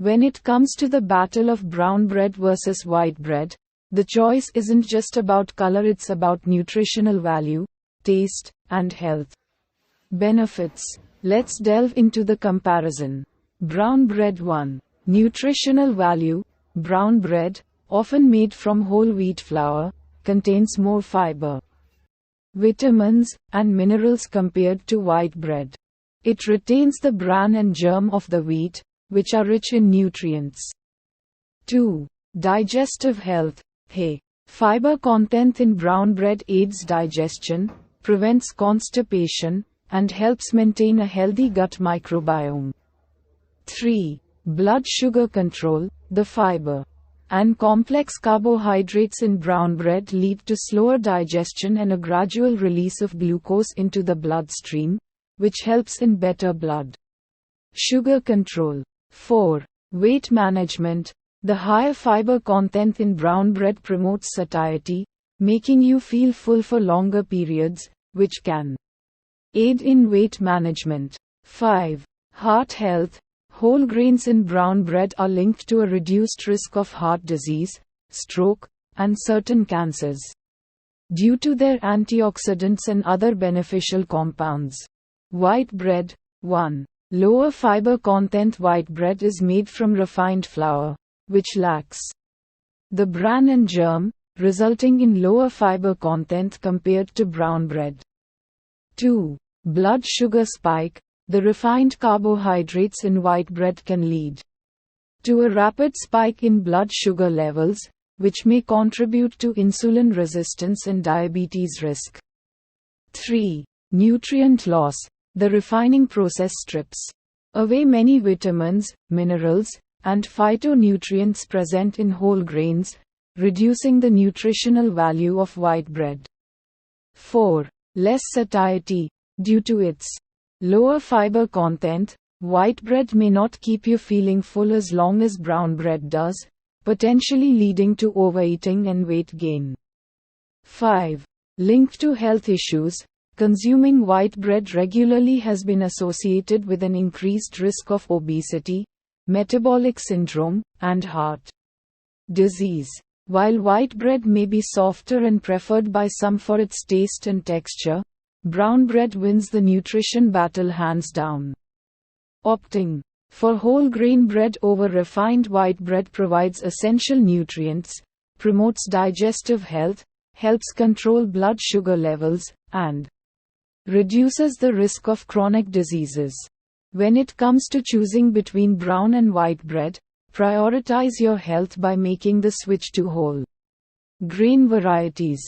When it comes to the battle of brown bread versus white bread, the choice isn't just about color, it's about nutritional value, taste, and health benefits. Let's delve into the comparison. Brown bread 1. Nutritional value. Brown bread, often made from whole wheat flour, contains more fiber, vitamins, and minerals compared to white bread. It retains the bran and germ of the wheat, which are rich in nutrients. 2. Digestive health. Fiber content in brown bread aids digestion, prevents constipation, and helps maintain a healthy gut microbiome. 3. Blood sugar control. The fiber and complex carbohydrates in brown bread lead to slower digestion and a gradual release of glucose into the bloodstream, which helps in better blood sugar control. 4. Weight management. The higher fiber content in brown bread promotes satiety, making you feel full for longer periods, which can aid in weight management. 5. Heart health. Whole grains in brown bread are linked to a reduced risk of heart disease, stroke, and certain cancers due to their antioxidants and other beneficial compounds. White bread. 1. Lower fiber content. White bread is made from refined flour, which lacks the bran and germ, resulting in lower fiber content compared to brown bread. 2. Blood sugar spike. The refined carbohydrates in white bread can lead to a rapid spike in blood sugar levels, which may contribute to insulin resistance and diabetes risk. 3. Nutrient loss. The refining process strips away many vitamins, minerals, and phytonutrients present in whole grains, reducing the nutritional value of white bread. 4. Less satiety. Due to its lower fiber content, white bread may not keep you feeling full as long as brown bread does, potentially leading to overeating and weight gain. 5. Linked to health issues. Consuming white bread regularly has been associated with an increased risk of obesity, metabolic syndrome, and heart disease. While white bread may be softer and preferred by some for its taste and texture, brown bread wins the nutrition battle hands down. Opting for whole grain bread over refined white bread provides essential nutrients, promotes digestive health, helps control blood sugar levels, and reduces the risk of chronic diseases. When it comes to choosing between brown and white bread, prioritize your health by making the switch to whole grain varieties.